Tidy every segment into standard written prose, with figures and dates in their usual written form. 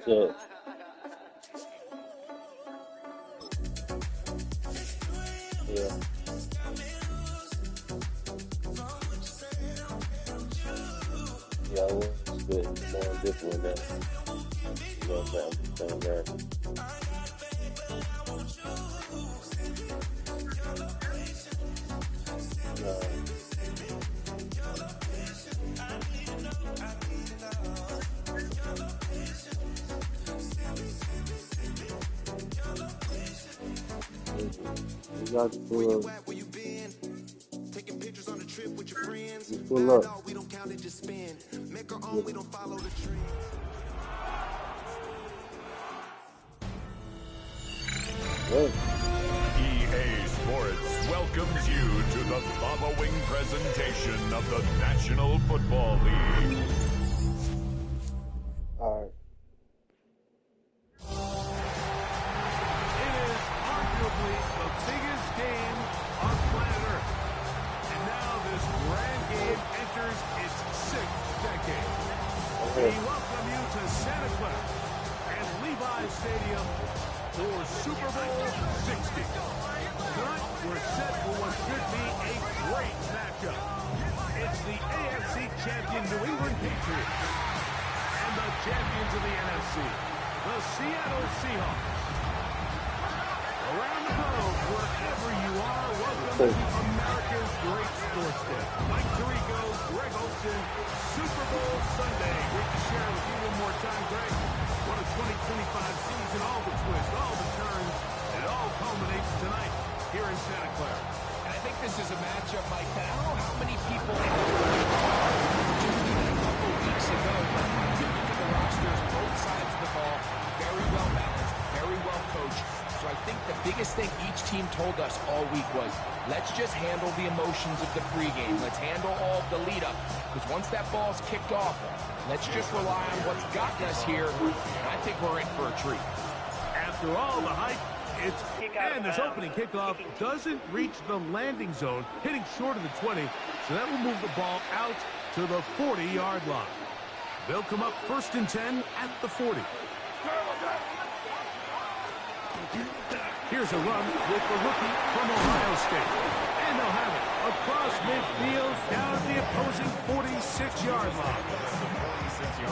So, yeah. Yeah, I was good. More different now. You know what I'm saying? That. You got to pull up. Taking pictures on the trip with your friends. Pull up. We don't count it, just spin. Make our own, we don't follow the trends. EA Sports welcomes you to the following presentation of the National Football League. All right. It is arguably the biggest game on planet Earth. And now this grand game enters its 6th decade. We welcome you to Santa Clara and Levi Stadium for Super Bowl 60. Tonight, we're set for what should be a great matchup. It's the AFC champion New England Patriots and the champions of the NFC, the Seattle Seahawks. Around the globe, wherever you are, welcome to America's great sports day. Mike Tirico, Greg Olson, Super Bowl Sunday. Great to share with you one more time, Greg. What a 2025 season, all the twists, all the turns, and it all culminates tonight here in Santa Clara. And I think this is a matchup, Mike, that I don't know how many people just even a couple weeks ago, but you look at the rosters, both sides of the ball, very well balanced, very well coached. So I think the biggest thing each team told us all week was, let's just handle the emotions of the pregame. Let's handle all of the lead up. Because once that ball's kicked off, let's just rely on what's gotten us here. And I think we're in for a treat. After all the hype, and this opening kickoff doesn't reach the landing zone, hitting short of the 20, so that will move the ball out to the 40-yard line. They'll come up 1st and 10 at the 40. Here's a run with the rookie from Ohio State. And they'll have it across midfield down at the opposing 46-yard line.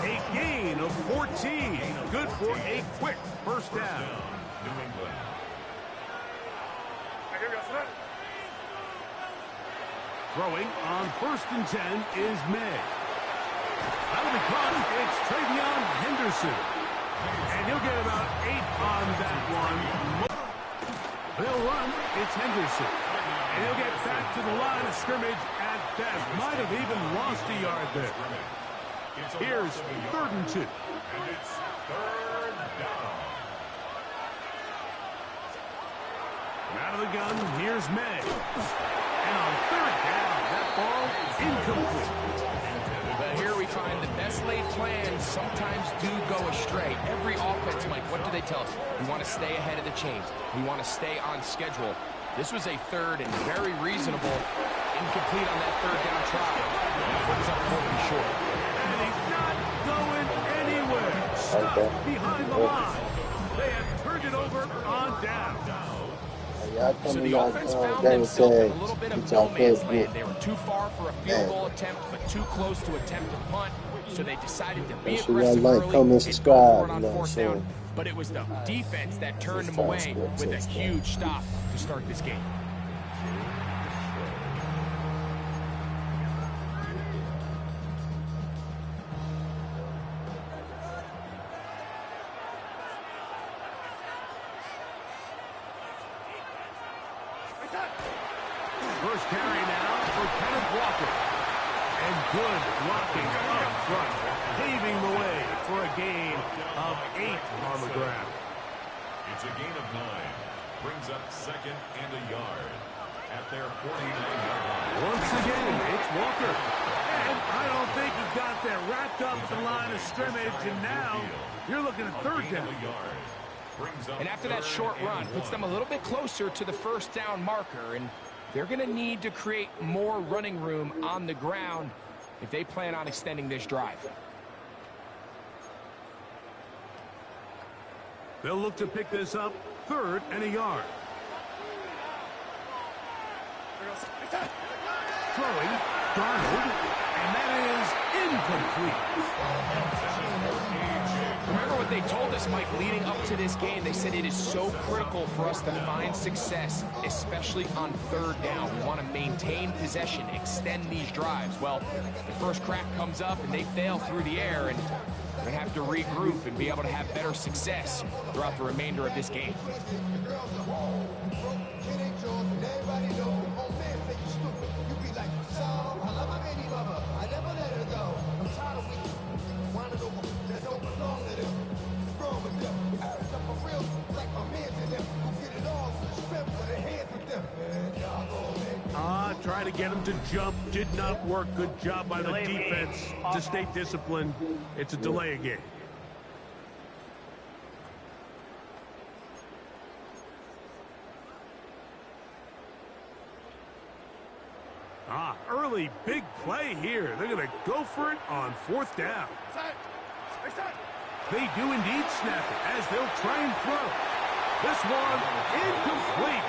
A gain of 14. Good for a quick first down. Throwing on 1st and 10 is May. That'll be caught. It's Travion Henderson. And he'll get about 8 on that one. They'll run. It's Henderson. And he'll get back to the line of scrimmage at best. Might have even lost a yard there. Here's 3rd and 2. And it's 3rd down. Out of the gun, here's May. And on 3rd down, that ball is incomplete. But here we find the best laid plans sometimes do go astray. Every offense, Mike, what do they tell us? We want to stay ahead of the chains. We want to stay on schedule. This was a 3rd and very reasonable, incomplete on that 3rd down try. Puts up 4th and short. And he's not going anywhere. Stuck behind the line. They have turned it over on down. So the offense found themselves in a little bit of no man's land. They were too far for a field goal attempt, but too close to attempt a punt. So they decided to be aggressive early and go for it on 4th down. But it was the defense that turned them away with a huge stop to start this game. First carry now for Kenneth Walker. And good blocking up front, paving the way for a gain of 8 on the ground. It's a gain of 9. Brings up 2nd and a yard at their 49-yard line. Once again, it's Walker. And I don't think he got that wrapped up at the line of scrimmage. And now you're looking at 3rd down. And after that short run, puts them a little bit closer to the 1st down marker. And they're going to need to create more running room on the ground if they plan on extending this drive. They'll look to pick this up, 3rd and a yard. Throwing, Darnold, and that is incomplete. Remember what they told us, Mike, leading up to this game. They said it is so critical for us to find success, especially on 3rd down. We want to maintain possession, extend these drives. Well, the first crack comes up and they fail through the air, and they have to regroup and be able to have better success throughout the remainder of this game. Try to get him to jump. Did not work. Good job by the defense to stay disciplined. It's a delay again. Early big play here. They're going to go for it on 4th down. They do indeed snap it as they'll try and throw. This one incomplete.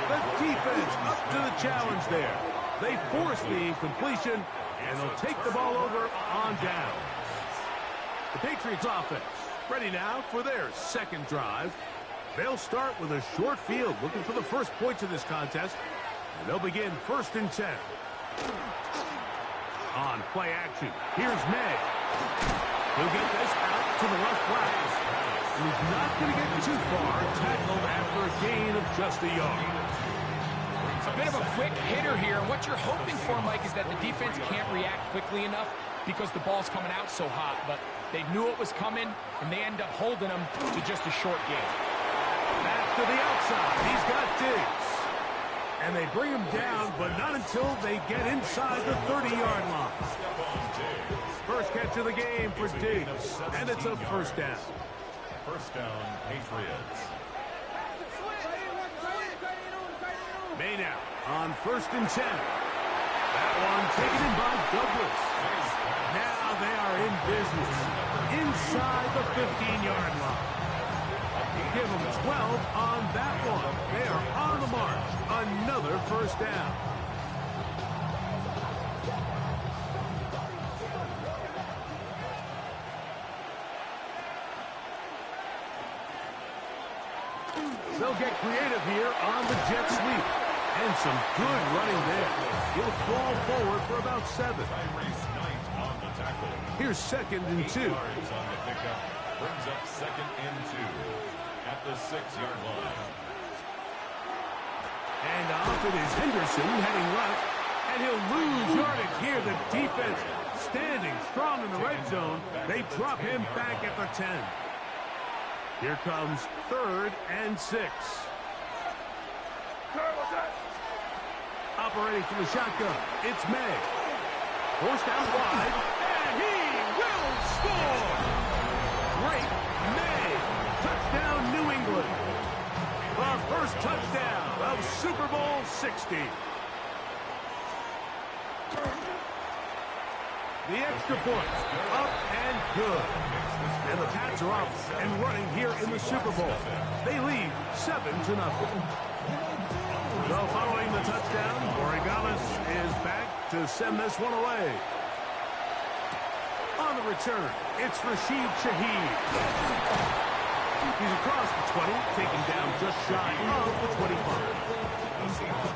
The defense up to the challenge there. They force the incompletion, and they'll take the ball over on down. The Patriots offense ready now for their 2nd drive. They'll start with a short field, looking for the first points of this contest, and they'll begin 1st and 10. On play action, here's May. He'll get this out to the left flank. He's not going to get too far, tackled after a gain of just a yard. A bit of a quick hitter here, and what you're hoping for, Mike, is that the defense can't react quickly enough because the ball's coming out so hot, but they knew it was coming, and they end up holding them to just a short gain. Back to the outside, he's got Diggs. And they bring him down, but not until they get inside the 30-yard line. First catch of the game for Diggs, and it's a 1st down. 1st down, Patriots. May now on 1st and 10. That one taken in by Douglas. Now they are in business inside the 15-yard line. Give them 12 on that one. They are on the march. Another 1st down. They'll get creative here on the jet sweep. And some good running there. He'll fall forward for about 7. Here's 2nd and 2. Yards on the pickup. Brings up 2nd and 2. At the 6-yard line. And off it is Henderson heading left. And he'll lose yardage here. The defense standing strong in the red zone. They drop him back at the 10. Here comes 3rd and 6. Operating from the shotgun, it's May. Forced out wide, and he will score! Great May! Touchdown, New England! The first touchdown of Super Bowl 60. The extra point, up and good. And the Pats are off and running here in the Super Bowl. They lead 7-0. So following the touchdown, Origamis is back to send this one away. On the return, it's Rashid Shaheed. He's across the 20, taken down just shy of the 25.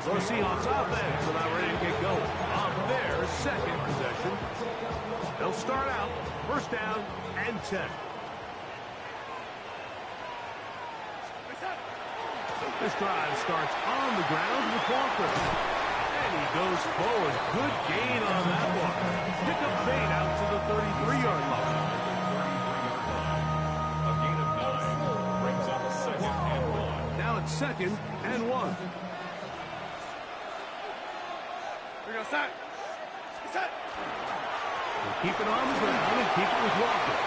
So Seahawks offense about ready to get going on their 2nd possession. They'll start out 1st down and 10. This drive starts on the ground with Walker. And he goes forward. Good gain on that one. Pick up bait out to the 33-yard line. A gain of 9 brings up a 2nd and 1. Now it's 2nd and 1. We're going to set. Set. We'll keep it on the ground and keep it with Walker.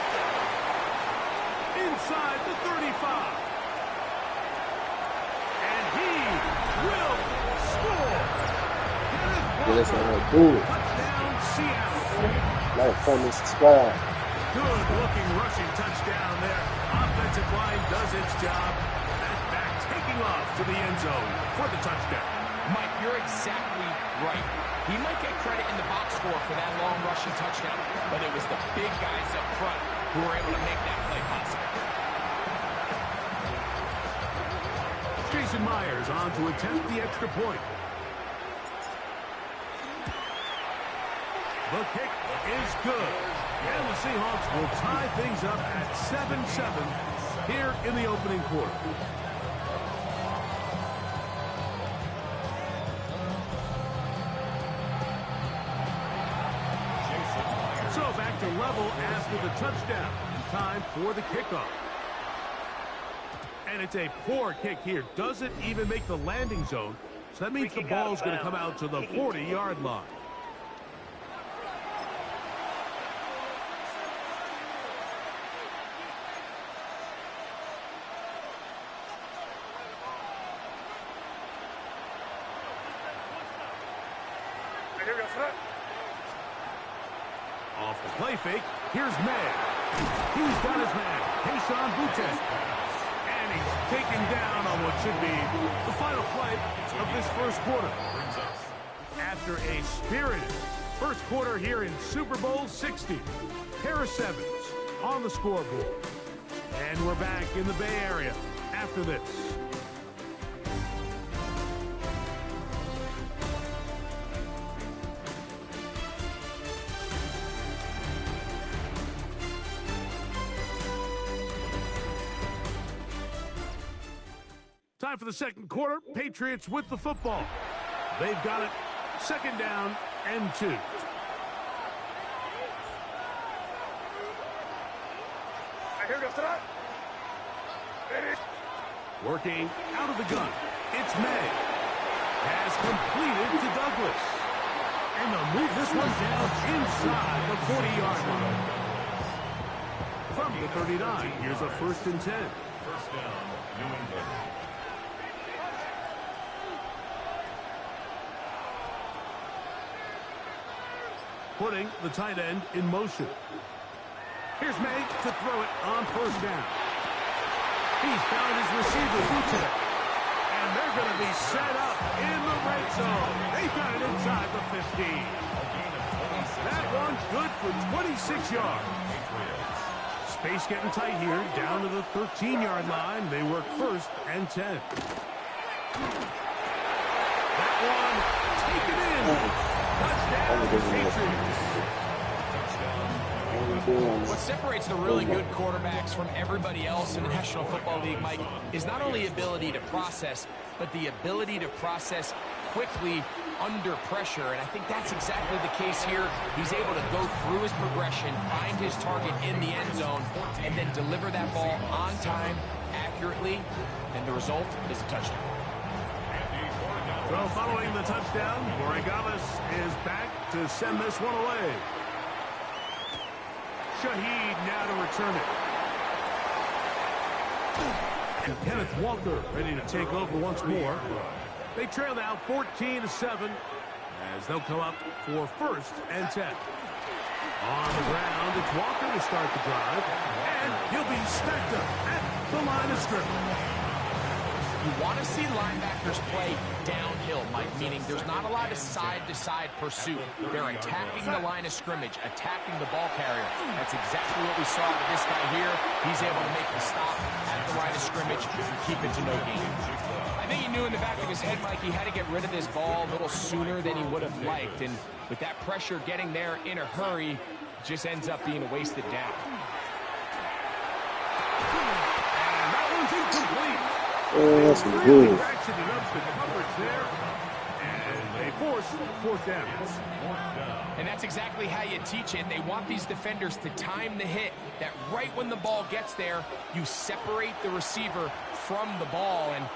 Inside the 35. Will score. Get us on our board. Touchdown, Seattle. Like, comment, subscribe. Good-looking rushing touchdown there. Offensive line does its job. That back taking off to the end zone for the touchdown. Mike, you're exactly right. He might get credit in the box score for that long rushing touchdown, but it was the big guys up front who were able to make that play possible. Jason Myers on to attempt the extra point. The kick is good. And the Seahawks will tie things up at 7-7 here in the opening quarter. So back to level after the touchdown. Time for the kickoff. And it's a poor kick here. Doesn't even make the landing zone. So that means the ball's going to come out to the 40-yard line. Off the play fake, here's May. He's got his man, Keyshawn Boutte. And he's taken down on what should be the final play of this first quarter. After a spirited first quarter here in Super Bowl 60, Harris Evans on the scoreboard. And we're back in the Bay Area after this. Time for the second quarter. Patriots with the football. They've got it. Second down and 2. Working out of the gun. It's May. Has completed to Douglas. And they'll move this one down inside the 40-yard line. From the 39, here's a 1st and 10. First down, New England. Putting the tight end in motion. Here's May to throw it on 1st down. He's found his receiver, Boutte. And they're going to be set up in the red zone. They got it inside the 15. That one good for 26 yards. Space getting tight here, down to the 13-yard line. They work 1st and 10. That one taken in. Touchdown, Patriots. What separates the really good quarterbacks from everybody else in the National Football League, Mike, is not only ability to process, but the ability to process quickly under pressure. And I think that's exactly the case here. He's able to go through his progression, find his target in the end zone, and then deliver that ball on time, accurately, and the result is a touchdown. So following the touchdown, Borregales is back to send this one away. Shaheed now to return it. And Kenneth Walker ready to take over once more. They trail now 14-7 as they'll come up for 1st and 10. On the ground, it's Walker to start the drive. And he'll be stacked up at the line of scrimmage. You want to see linebackers play downhill, Mike, meaning there's not a lot of side-to-side pursuit. They're attacking the line of scrimmage, attacking the ball carrier. That's exactly what we saw out of this guy here. He's able to make the stop at the line of scrimmage and keep it to no gain. I think he knew in the back of his head, Mike, he had to get rid of this ball a little sooner than he would have liked. And with that pressure getting there in a hurry, it just ends up being a wasted down. And that one's incomplete. Oh, that's good. And they force 4th down. And that's exactly how you teach it. They want these defenders to time the hit, that right when the ball gets there, you separate the receiver from the ball. And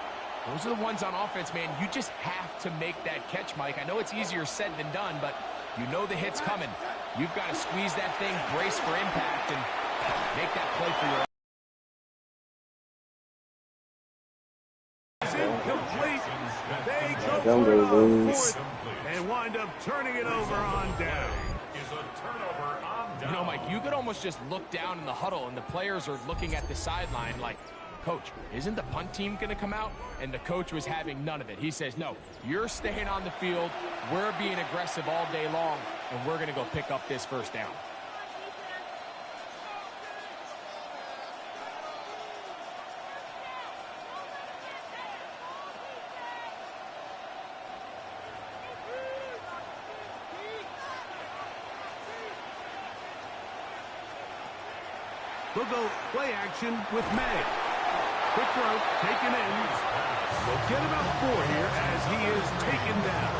those are the ones on offense, man. You just have to make that catch, Mike. I know it's easier said than done, but you know the hit's coming. You've got to squeeze that thing, brace for impact, and make that play for your incomplete. They go for it on 4th and wind up turning it over on down. Is a turnover on You know, Mike, you could almost just look down in the huddle, and the players are looking at the sideline like, Coach, isn't the punt team going to come out? And the coach was having none of it. He says, no, you're staying on the field. We're being aggressive all day long, and we're going to go pick up this first down. They'll go play action with May. Quick throw, taken in. They'll get about 4 here as he is taken down.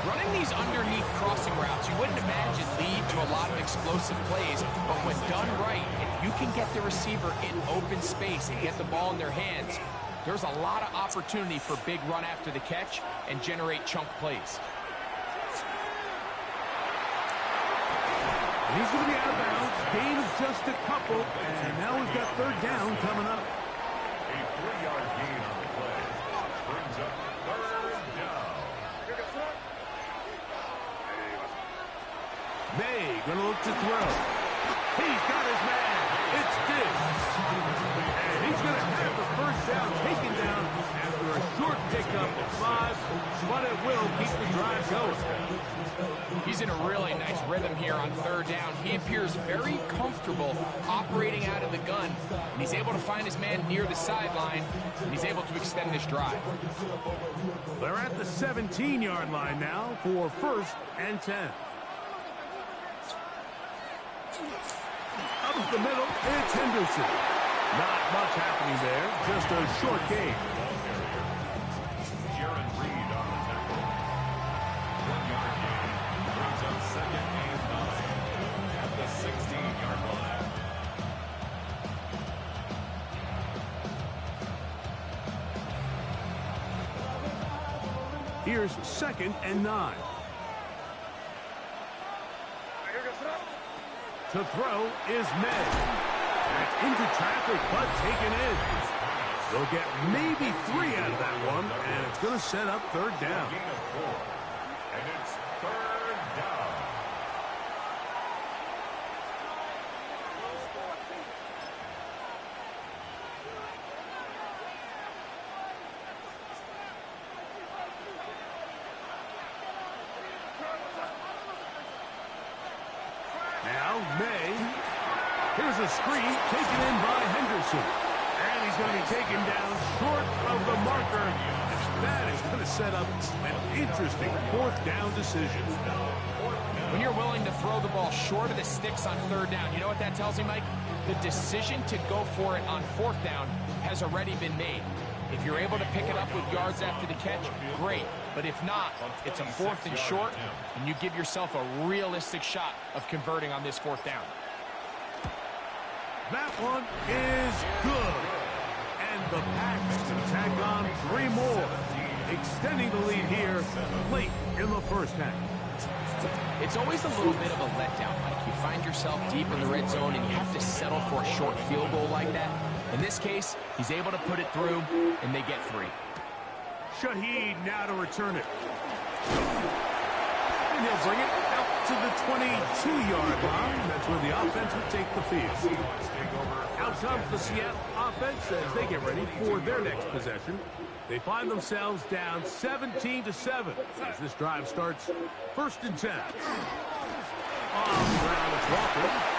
Running these underneath crossing routes, you wouldn't imagine lead to a lot of explosive plays, but when done right, if you can get the receiver in open space and get the ball in their hands, there's a lot of opportunity for big run after the catch and generate chunk plays. And he's going to be out of bounds. Gain of just a couple. And now we've got third down coming up. A 3-yard gain on the play. Brings up third down. May going to look to throw. He's got his man. It's Diggs. And he's going to have the first down taken down after a short pickup of 5, but it will keep the drive going. He's in a really nice rhythm here on third down. He appears very comfortable operating out of the gun, and he's able to find his man near the sideline, and he's able to extend this drive. They're at the 17-yard line now for 1st and 10. Up the middle, it's Henderson. Not much happening there, just a short gain. Jaron Reed on the tackle. 1-yard gain. Brings up 2nd and 9 at the 16-yard line. Here's 2nd and 9. To throw is May. That's into traffic, but taken in. They'll get maybe 3 out of that one, and it's going to set up third down. Gain of 4. And it's third down. Now May. Here's a screen taken in by Henderson. And he's going to be taken down short of the marker. That is going to set up an interesting 4th down decision. When you're willing to throw the ball short of the sticks on third down, you know what that tells me, Mike? The decision to go for it on 4th down has already been made. If you're able to pick it up with yards after the catch, great. But if not, it's a 4th and short, and you give yourself a realistic shot of converting on this 4th down. That one is good. And the Packs can tack on 3 more, extending the lead here late in the first half. It's always a little bit of a letdown, Mike. You find yourself deep in the red zone, and you have to settle for a short field goal like that. In this case, he's able to put it through, and they get 3. Shaheed now to return it. And he'll bring it out to the 22-yard line. That's where the offense will take the field. Out comes the Seattle offense as they get ready for their next possession. They find themselves down 17-7 as this drive starts 1st and 10. On the ground, it's Walker.